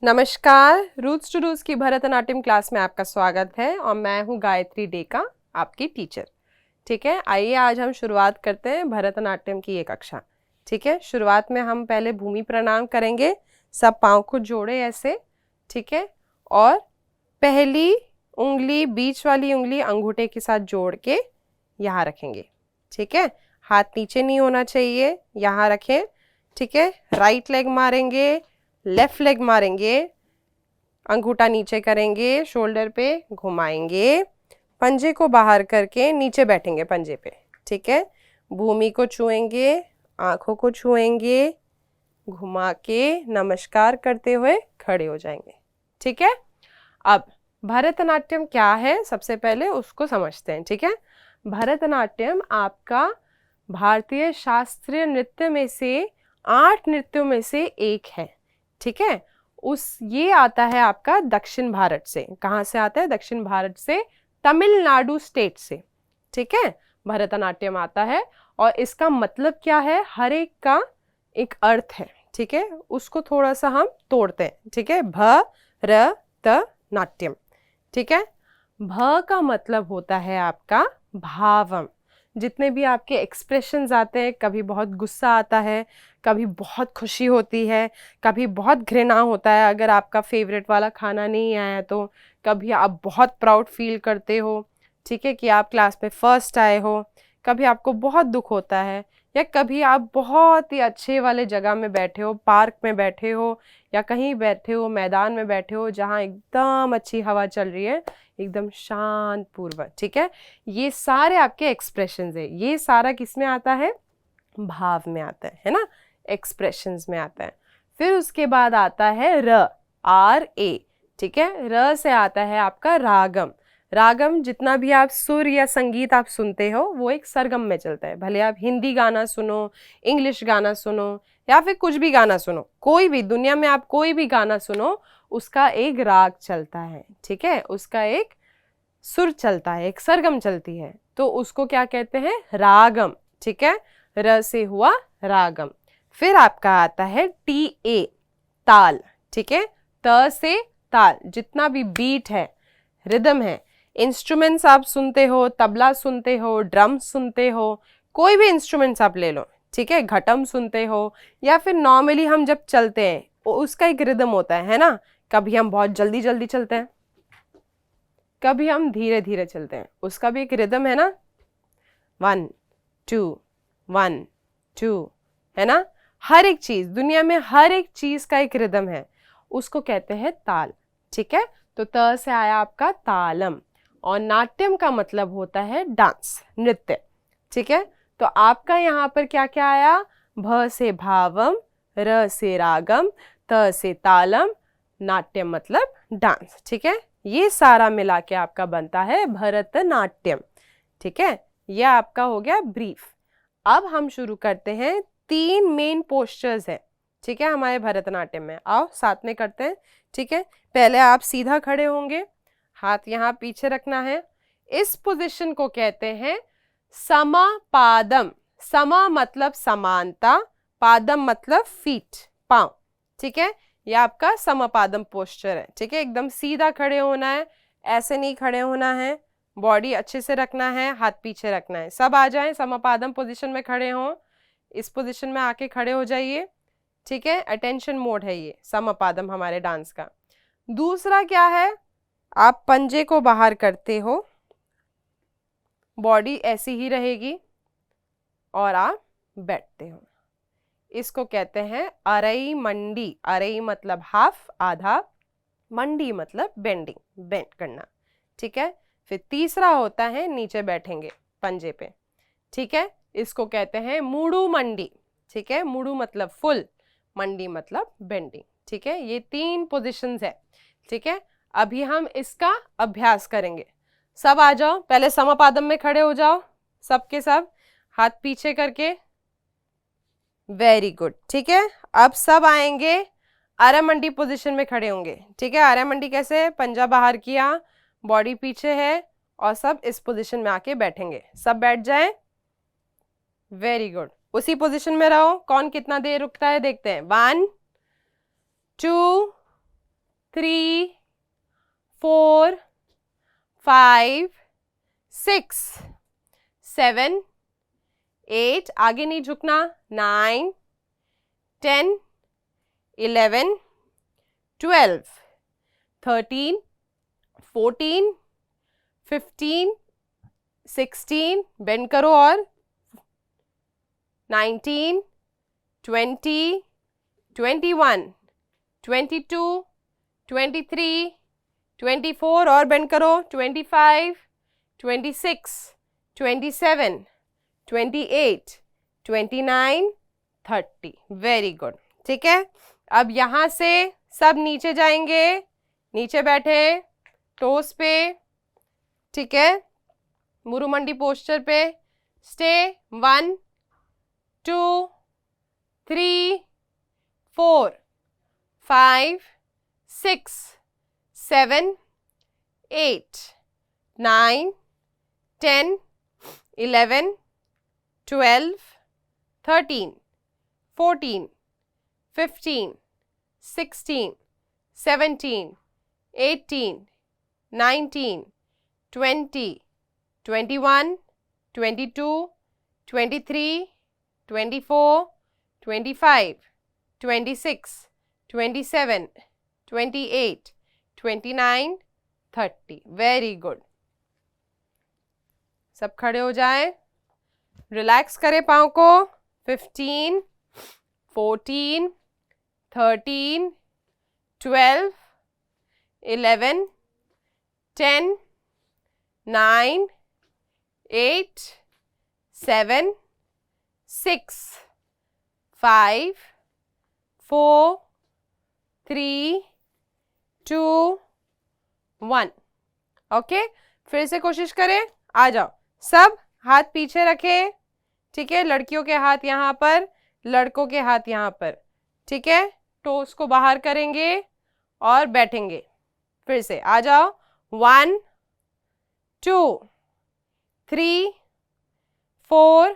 नमस्कार, roots two roots की Bharatanatyam class में आपका स्वागत है और मैं हूँ गायत्री डेका, आपकी टीचर। ठीक है, आइए आज हम शुरुआत करते हैं भरतनाट्यम की ये कक्षा। ठीक है, शुरुआत में हम पहले भूमि प्रणाम करेंगे, सब पाँव को जोड़े ऐसे। ठीक है, और पहली उंगली, बीच वाली उंगली अंगूठे के साथ जोड़ के यहाँ रखेंगे। ठीक है, हाथ नीचे नहीं होना चाहिए, यहाँ रखें। ठीक है, राइट लेग मारेंगे, लेफ्ट लेग मारेंगे, अंगूठा नीचे करेंगे, शोल्डर पे घुमाएंगे, पंजे को बाहर करके नीचे बैठेंगे पंजे पे। ठीक है, भूमि को छुएंगे, आंखों को छुएंगे, घुमा के नमस्कार करते हुए खड़े हो जाएंगे। ठीक है, अब भरतनाट्यम क्या है सबसे पहले उसको समझते हैं। ठीक है, भरतनाट्यम आपका भारतीय शास्त्रीय नृत्य में से 8 नृत्यों में से एक है। ठीक है, ये आता है आपका दक्षिण भारत से। कहाँ से आता है? दक्षिण भारत से, तमिलनाडु स्टेट से। ठीक है, भरतनाट्यम आता है और इसका मतलब क्या है, हर एक का एक अर्थ है। ठीक है, उसको थोड़ा सा हम तोड़ते हैं। ठीक है, भरतनाट्यम। ठीक है, भ का मतलब होता है आपका भावम। जितने भी आपके एक्सप्रेशंस आते हैं, कभी बहुत गुस्सा आता है, कभी बहुत खुशी होती है, कभी बहुत घृणा होता है अगर आपका फेवरेट वाला खाना नहीं आया तो, कभी आप बहुत प्राउड फील करते हो, ठीक है, कि आप क्लास में फर्स्ट आए हो, कभी आपको बहुत दुख होता है, या कभी आप बहुत ही अच्छे वाले जगह में बैठे हो, पार्क में बैठे हो या कहीं बैठे हो, मैदान में बैठे हो जहाँ एकदम अच्छी हवा चल रही है, एकदम शांत पूर्वक। ठीक है, ये सारे आपके एक्सप्रेशंस है। ये सारा किस में आता है? भाव में आता है ना, एक्सप्रेशंस में आता है। फिर उसके बाद आता है र, आर ए। ठीक है, र से आता है आपका रागम। रागम जितना भी आप सुर या संगीत आप सुनते हो वो एक सरगम में चलता है। भले आप हिंदी गाना सुनो, इंग्लिश गाना सुनो या फिर कुछ भी गाना सुनो, कोई भी दुनिया में आप कोई भी गाना सुनो, उसका एक राग चलता है। ठीक है, उसका एक सुर चलता है, एक सरगम चलती है, तो उसको क्या कहते हैं? रागम। ठीक है, र से हुआ रागम। फिर आपका आता है टी ए, ताल। ठीक है, त से ताल, जितना भी बीट है, रिदम है, इंस्ट्रूमेंट्स आप सुनते हो, तबला सुनते हो, ड्रम सुनते हो, कोई भी इंस्ट्रूमेंट्स आप ले लो। ठीक है, घटम सुनते हो, या फिर नॉर्मली हम जब चलते हैं उसका एक रिदम होता है ना। कभी हम बहुत जल्दी जल्दी चलते हैं, कभी हम धीरे धीरे चलते हैं, उसका भी एक रिदम है ना, 1 2 1 2, है ना। हर एक चीज दुनिया में, हर एक चीज का एक रिदम है, उसको कहते हैं ताल। ठीक है, तो त से आया आपका तालम। और नाट्यम का मतलब होता है डांस, नृत्य। ठीक है, तो आपका यहाँ पर क्या क्या आया? भ से भावम, र से रागम, त से तालम, नाट्यम मतलब डांस। ठीक है, ये सारा मिला के आपका बनता है भरतनाट्यम। ठीक है, यह आपका हो गया ब्रीफ। अब हम शुरू करते हैं। 3 मेन पोस्चर्स है, ठीक है, हमारे भरतनाट्यम में। आओ साथ में करते हैं। ठीक है, पहले आप सीधा खड़े होंगे, हाथ यहाँ पीछे रखना है। इस पोजीशन को कहते हैं समापादम। समा मतलब समानता, पादम मतलब फीट, पांव। ठीक है, यह आपका समापादम पोस्चर है। ठीक है, एकदम सीधा खड़े होना है, ऐसे नहीं खड़े होना है, बॉडी अच्छे से रखना है, हाथ पीछे रखना है। सब आ जाएं, समापादम पोजीशन में खड़े हों, इस पोजीशन में आके खड़े हो जाइए। ठीक है, अटेंशन मोड है ये समापादम हमारे डांस का। दूसरा क्या है? आप पंजे को बाहर करते हो, बॉडी ऐसी ही रहेगी और आप बैठते हो। इसको कहते हैं अरई मंडी। अरई मतलब हाफ, आधा, मंडी मतलब बेंडिंग, बेंड करना। ठीक है, फिर तीसरा होता है नीचे बैठेंगे पंजे पे। ठीक है, इसको कहते हैं मुड़ू मंडी। ठीक है, मुड़ू मतलब फुल, मंडी मतलब बेंडिंग। ठीक है, ये 3 पोजीशंस है। ठीक है, अभी हम इसका अभ्यास करेंगे। सब आ जाओ, पहले समापादम में खड़े हो जाओ, सबके सब, हाथ पीछे करके। Very good. ठीक है, अब सब आएंगे, आरामंडी पोजीशन में खड़े होंगे। ठीक है, आरामंडी कैसे? पंजा बाहर किया, बॉडी पीछे है, और सब इस पोजीशन में आके बैठेंगे। सब बैठ जाएं। वेरी गुड, उसी पोजीशन में रहो। कौन कितना देर रुकता है देखते हैं। 1 2 3 4 5 6 7 8, आगे नहीं झुकना, 9 10 11 12 13 14 15 16, बेंड करो, और 19 20 21 22 23 24, और बेंड करो, 25 26 27 28 29 30। Very good. ठीक है, अब यहाँ से सब नीचे जाएंगे, नीचे बैठे टोस पे। ठीक है, मुरुमंडी पोस्चर पे स्टे। 1 2 3 4 5 6 7 8 9 10 11 12 13 14 15 16 17 18 19 20 21 22 23 24 25 26 27 28 29 30। Very good. सब खड़े हो जाएं, रिलैक्स करें पाँव को। 15 14 13 12 11 10 9 8 7 6 5 4 3 2 1। ओके, फिर से कोशिश करें। आ जाओ, सब हाथ पीछे रखें। ठीक है, लड़कियों के हाथ यहाँ पर, लड़कों के हाथ यहाँ पर। ठीक है, टोस को बाहर करेंगे और बैठेंगे। फिर से आ जाओ। 1 2 3 4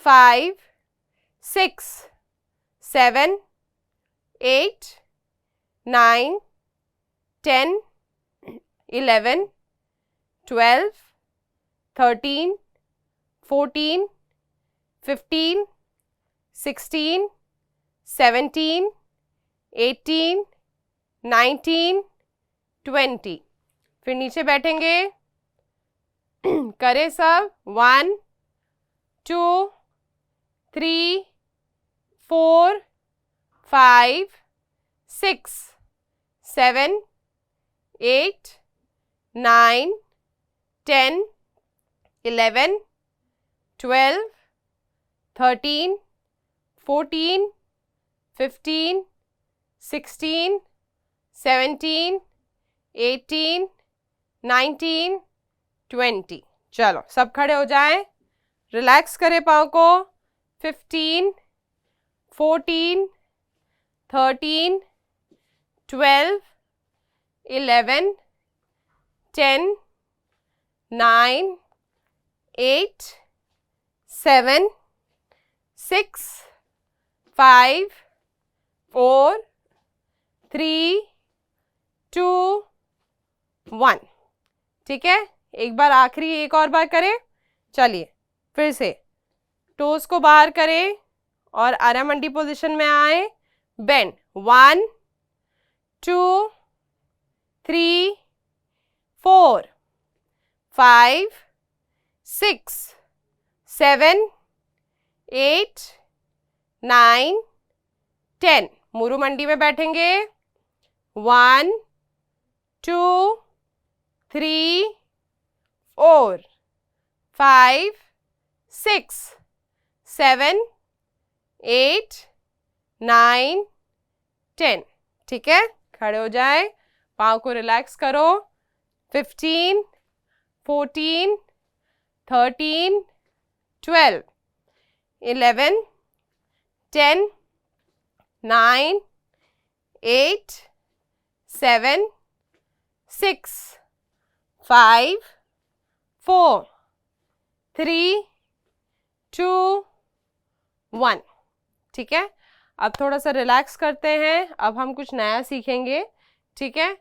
5 6 7 8 9 10 11 12 13 14 15 16 17 18 19 20। फिर नीचे बैठेंगे। करें सब। 1 2 3 4 5 6 7 8 9 10 11 12 13 14 15 16 17 18 19 20। चलो, सब खड़े हो जाएं, रिलैक्स करें पाँव को। 15 14 13 12 11 10 9 8 7 6 5 4 3 2 1। ठीक है, एक बार आखिरी, एक और बार करें। चलिए, फिर से टोस को बाहर करें और अरामंडी पोजीशन में आए। बेंड। 1 2 3 4 5 6 7 8 9 10। मुरुमंडी में बैठेंगे। 1 2 3 4 5 6 7 8 9 10। ठीक है, खड़े हो जाए, पाँव को रिलैक्स करो। 15 14 13 12 11 10 9 8 7 6 5 4 3 2 1। ठीक है, अब थोड़ा सा रिलैक्स करते हैं। अब हम कुछ नया सीखेंगे। ठीक है।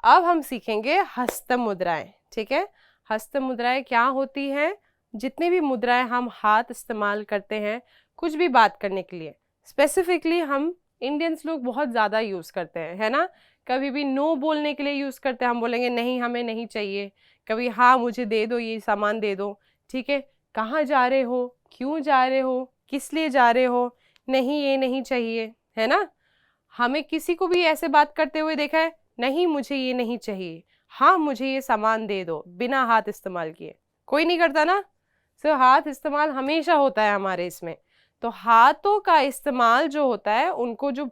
अब हम सीखेंगे हस्त मुद्राएं। ठीक है, हस्त मुद्राएं क्या होती हैं? जितनी भी मुद्राएं हम हाथ इस्तेमाल करते हैं कुछ भी बात करने के लिए, स्पेसिफिकली हम इंडियंस लोग बहुत ज़्यादा यूज़ करते हैं, है ना। कभी भी नो बोलने के लिए यूज़ करते हैं, हम बोलेंगे नहीं हमें नहीं चाहिए। कभी हाँ मुझे दे दो, ये सामान दे दो। ठीक है, कहाँ जा रहे हो, क्यों जा रहे हो, किस लिए जा रहे हो, नहीं ये नहीं चाहिए, है ना। हमें किसी को भी ऐसे बात करते हुए देखा है? नहीं मुझे ये नहीं चाहिए, हाँ मुझे ये सामान दे दो, बिना हाथ इस्तेमाल किए? कोई नहीं करता ना। सो हाथ इस्तेमाल हमेशा होता है हमारे इसमें। तो हाथों का इस्तेमाल जो होता है उनको जो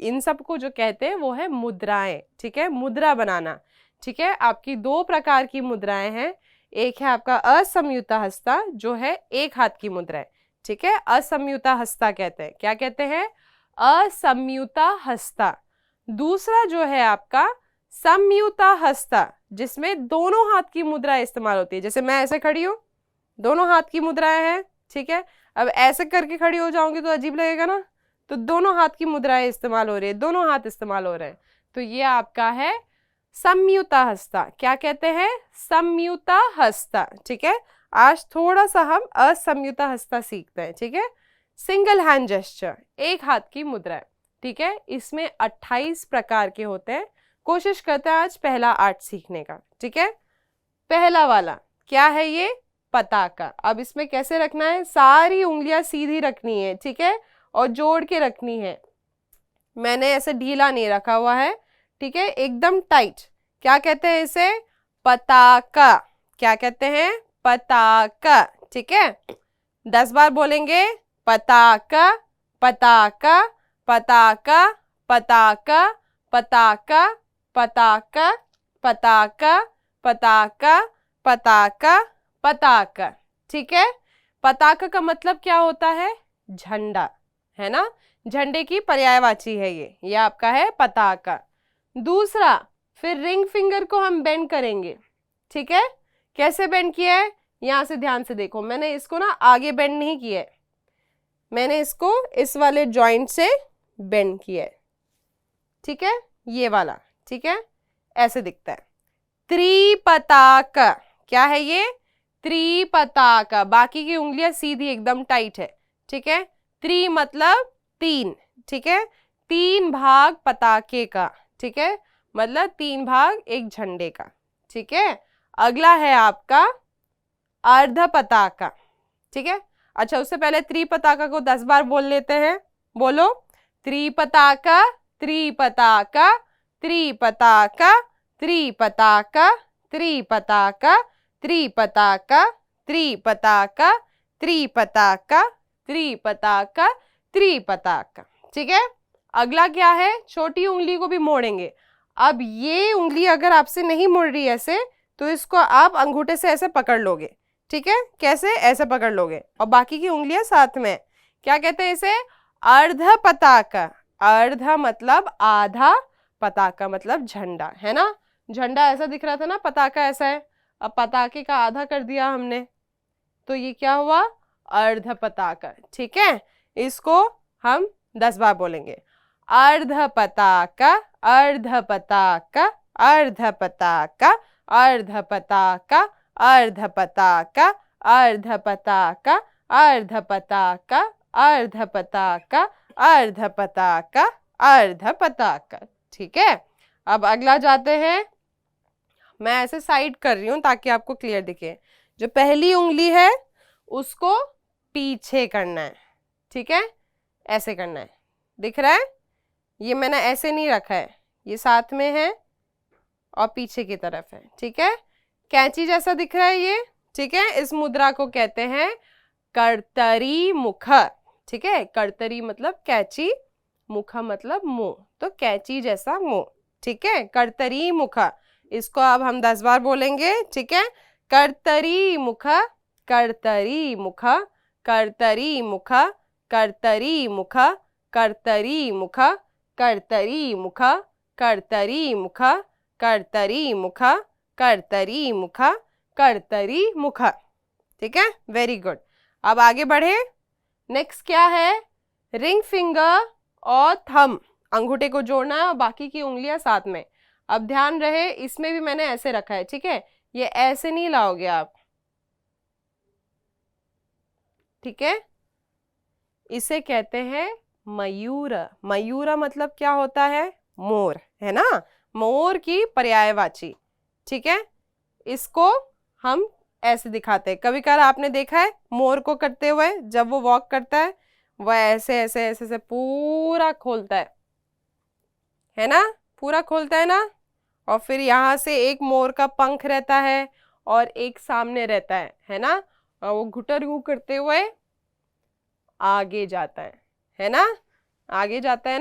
इन सब को जो कहते हैं वो है मुद्राएं। ठीक है, मुद्रा बनाना। ठीक है, आपकी दो प्रकार की मुद्राएं हैं। एक है आपका असंयुता हस्ता, जो है एक हाथ की मुद्रा। ठीक है, असंयुता हस्ता कहते हैं। क्या कहते हैं? असंयुता हस्ता। दूसरा जो है आपका संयुता हस्ता, जिसमें दोनों हाथ की मुद्रा इस्तेमाल होती है। जैसे मैं ऐसे खड़ी हूँ, दोनों हाथ की मुद्राएं हैं। ठीक है, अब ऐसे करके खड़ी हो जाऊंगी तो अजीब लगेगा ना। तो दोनों हाथ की मुद्राएं इस्तेमाल हो रही है, दोनों हाथ इस्तेमाल हो रहे हैं। तो ये आपका है संयुता हस्ता। क्या कहते हैं? संयुता हस्ता। ठीक है, आज थोड़ा सा हम असंयुता हस्ता सीखते हैं। ठीक है, सिंगल हैंड जेस्चर, एक हाथ की मुद्रा। ठीक है, इसमें 28 प्रकार के होते हैं। कोशिश करते हैं आज पहला 8 सीखने का। ठीक है, पहला वाला क्या है? ये पताका। अब इसमें कैसे रखना है? सारी उंगलियां सीधी रखनी है। ठीक है, और जोड़ के रखनी है। मैंने ऐसे ढीला नहीं रखा हुआ है। ठीक है, एकदम टाइट। क्या कहते हैं इसे? पताका। क्या कहते हैं? पताका। ठीक है, 10 बार बोलेंगे। पताका, पताका, पताका, पताका, पताका, पताका, पताका, पताका, पताका, पताका। ठीक है, पताका का मतलब क्या होता है? झंडा, है ना। झंडे की पर्यायवाची है ये आपका है पताका। दूसरा, फिर रिंग फिंगर को हम बेंड करेंगे। ठीक है, कैसे बेंड किया है? यहां से ध्यान से देखो, मैंने इसको ना आगे बेंड नहीं किया है, मैंने इसको इस वाले जॉइंट से बेंड किया है। ठीक है, ये वाला। ठीक है, ऐसे दिखता है। त्रिपताका। क्या है ये? त्रिपताका। बाकी की उंगलियां सीधी एकदम टाइट है। ठीक है, त्रि मतलब 3। ठीक है, 3 भाग पताके का। ठीक है, मतलब 3 भाग एक झंडे का। ठीक है, अगला है आपका अर्ध पताका। ठीक है, अच्छा उससे पहले त्रिपताका को 10 बार बोल लेते हैं। बोलो, त्रिपताका, त्रिपताका, त्रिपताका, त्रिपताका, त्रिपताका, त्रिपताका, त्रिपताका, त्रिपताका, त्रिपताका, त्रिपताका। ठीक है, अगला क्या है? छोटी उंगली को भी मोड़ेंगे। अब ये उंगली अगर आपसे नहीं मुड़ रही ऐसे, तो इसको आप अंगूठे से ऐसे पकड़ लोगे। ठीक है, कैसे? ऐसे पकड़ लोगे और बाकी की उंगलियां साथ में। क्या कहते हैं इसे? अर्ध पताका। अर्ध मतलब आधा, पताका मतलब झंडा, है ना। झंडा ऐसा दिख रहा था ना, पताका ऐसा है। अब पताके का आधा कर दिया हमने, तो ये क्या हुआ? अर्ध पताका। ठीक है, इसको हम 10 बार बोलेंगे। अर्ध पताका, अर्ध पताका, अर्ध पताका, अर्ध पताका, अर्ध पताका, अर्ध पताका, अर्ध पताका, अर्ध पताका, अर्ध पताका, अर्ध पताका। ठीक है, अब अगला जाते हैं। मैं ऐसे साइड कर रही हूं ताकि आपको क्लियर दिखे। जो पहली उंगली है उसको पीछे करना है। ठीक है, ऐसे करना है। दिख रहा है? ये मैंने ऐसे नहीं रखा है, ये साथ में है और पीछे की तरफ है। ठीक है, कैंची जैसा दिख रहा है ये। ठीक है, इस मुद्रा को कहते हैं कर्तरी मुख। ठीक है, कर्तरी मतलब कैंची, मुख मतलब मुंह, तो कैंची जैसा मुंह। ठीक है, कर्तरी मुख। इसको अब हम 10 बार बोलेंगे। ठीक है, कर्तरी मुख, कर्तरी मुख, कर्तरी मुख, कर्तरी मुख, कर्तरी मुख, कर्तरी मुख, कर्तरी मुख, कर्तरी मुख, कर्तरी मुख, कर्तरी मुख। ठीक है, वेरी गुड। अब आगे बढ़े। नेक्स्ट क्या है? रिंग फिंगर और थंब, अंगूठे को जोड़ना है और बाकी की उंगलियां साथ में। अब ध्यान रहे इसमें भी मैंने ऐसे रखा है, ठीक है, ये ऐसे नहीं लाओगे आप, ठीक है। इसे कहते हैं मयूर। मयूर मतलब क्या होता है, मोर, है ना, मोर की पर्यायवाची, ठीक है। इसको हम ऐसे दिखाते हैं, कभी कभार आपने देखा है मोर को करते हुए, जब वो वॉक करता है वह ऐसे ऐसे ऐसे ऐसे पूरा खोलता है ना, पूरा खोलता है ना, और फिर यहाँ से एक मोर का पंख रहता है और एक सामने रहता है ना, और वो घुटर घू करते हुए आगे जाता है ना, आगे जाता है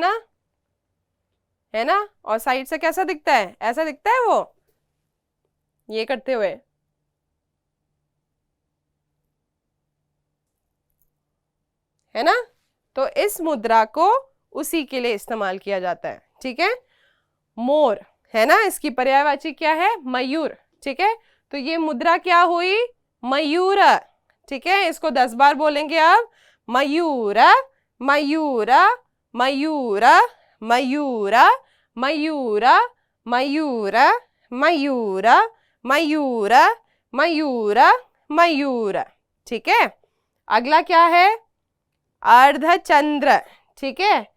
ना, और साइड से कैसा दिखता है, ऐसा दिखता है वो ये करते हुए, है ना। तो इस मुद्रा को उसी के लिए इस्तेमाल किया जाता है, ठीक है। मोर है ना, इसकी पर्यायवाची क्या है, मयूर, ठीक है। तो ये मुद्रा क्या हुई, मयूर, ठीक है। इसको 10 बार बोलेंगे आप, मयूर मयूर मयूर मयूर मयूर मयूर मयूर मयूर मयूर मयूर, ठीक है। अगला क्या है, अर्धचंद्र, ठीक है।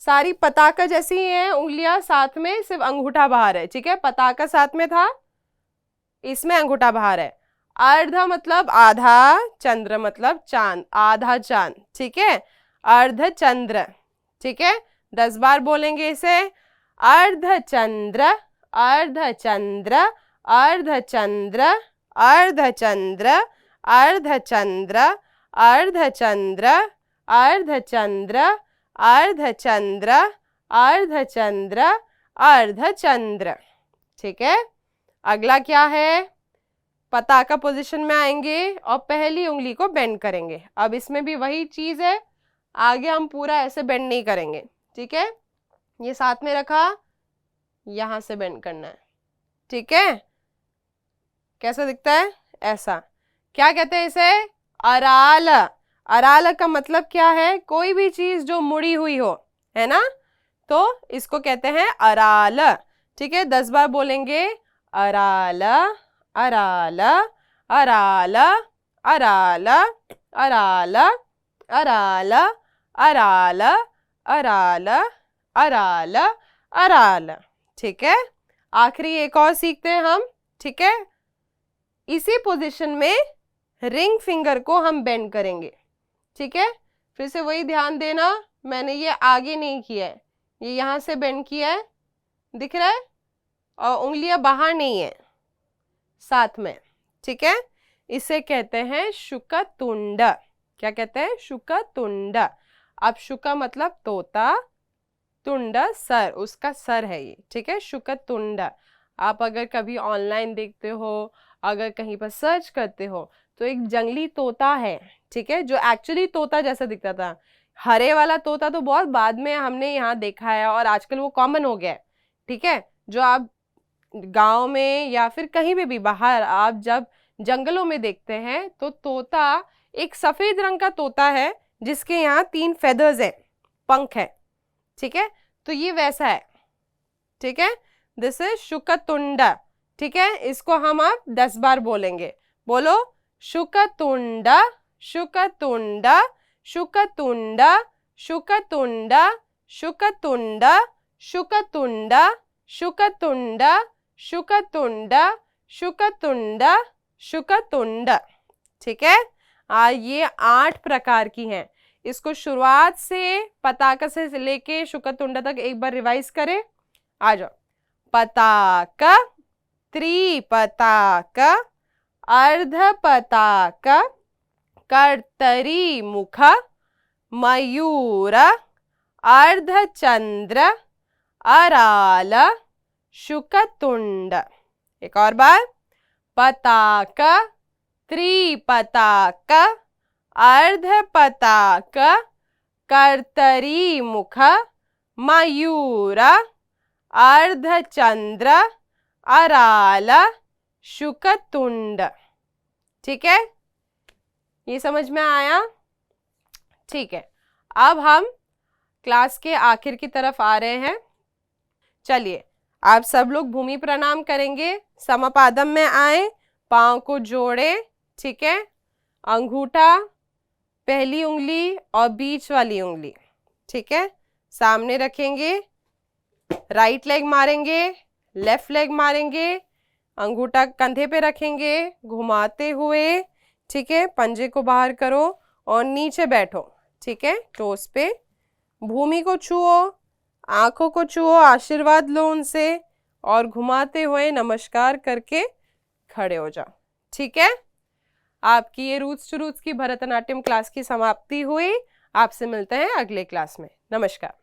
सारी पताका जैसी ही हैं उंगलियां, साथ में सिर्फ अंगूठा बाहर है, ठीक है। पताका साथ में था, इसमें अंगूठा बाहर है। अर्ध मतलब आधा, चंद्र मतलब चांद, आधा चांद, ठीक है। अर्धचंद्र, ठीक है। 10 बार बोलेंगे इसे, अर्धचंद्र अर्धचंद्र अर्धचंद्र अर्धचंद्र अर्धचंद्र अर्धचंद्र अर्धचंद्र अर्धचंद्र अर्धचंद्र अर्धचंद्र, ठीक है। अगला क्या है, पताका पोजीशन में आएंगे और पहली उंगली को बेंड करेंगे। अब इसमें भी वही चीज है, आगे हम पूरा ऐसे बेंड नहीं करेंगे, ठीक है। ये साथ में रखा, यहां से बेंड करना है, ठीक है। कैसा दिखता है, ऐसा। क्या कहते हैं इसे, अराल। अराल का मतलब क्या है, कोई भी चीज जो मुड़ी हुई हो, है ना, तो इसको कहते हैं अराल, ठीक है। 10 बार बोलेंगे, rural rural rural rural rural rural rural rural rural rural, ठीक है। आखिरी एक और सीखते हैं हम, ठीक है। इसी पोजीशन में रिंग फिंगर को हम बेंड करेंगे, ठीक है। फिर से वही ध्यान देना, मैंने ये आगे नहीं किया है, ये यहां से बेंड किया है, दिख रहा है, और उंगलियां बाहर नहीं है, साथ में, ठीक है। इसे कहते हैं शुकतुंड। क्या कहते हैं, शुकतुंड। अब शुका मतलब तोता, तुंड सर, उसका सर है ये, ठीक है, शुकतुंड। आप अगर कभी ऑनलाइन देखते हो, अगर कहीं पर सर्च करते हो, तो एक जंगली तोता है, ठीक है, जो एक्चुअली तोता जैसा दिखता था। हरे वाला तोता तो बहुत बाद में हमने यहाँ देखा है और आजकल वो कॉमन हो गया है, ठीक है। जो आप गांव में या फिर कहीं भी बाहर आप जब जंगलों में देखते हैं, तो तोता एक सफेद रंग का तोता है जिसके यहाँ 3 फेदर्स है, पंख है, ठीक है। तो ये वैसा है, ठीक है, दिस इज शुकतुंड, ठीक है। इसको हम आप 10 बार बोलेंगे, बोलो, शुकतुंड शुकतुंड शुकतुंड शुकतुंड शुकतुंड शुकतुंड शुकतुंड शुकतुंड शुकतुंड शुकतुंड, ठीक है। ये 8 प्रकार की हैं। इसको शुरुआत से पताका से लेके शुकतुंड तक एक बार रिवाइज करें, आ जाओ। पताक, त्रिपताक, अर्धपताक, कर्तरी मुख, मयूर, अर्धचंद्र, अराल, शुकतुंड। एक और बार, पताक, त्रिपताक, अर्धपताक, कर्तरी मुख, मयूर, अर्धचंद्र, अराल, शुकतुंड, ठीक है। ये समझ में आया, ठीक है। अब हम क्लास के आखिर की तरफ आ रहे हैं। चलिए, आप सब लोग भूमि प्रणाम करेंगे, समपादम में आए, पाँव को जोड़े, ठीक है। अंगूठा, पहली उंगली और बीच वाली उंगली, ठीक है, सामने रखेंगे, राइट लेग मारेंगे, लेफ्ट लेग मारेंगे, अंगूठा कंधे पे रखेंगे घुमाते हुए, ठीक है। पंजे को बाहर करो और नीचे बैठो, ठीक है। टोस पे भूमि को छुओ, आंखों को छुओ, आशीर्वाद लो उनसे और घुमाते हुए नमस्कार करके खड़े हो जाओ, ठीक है। आपकी ये रूट्स टू रूट्स की भरतनाट्यम क्लास की समाप्ति हुई। आपसे मिलते हैं अगले क्लास में। नमस्कार।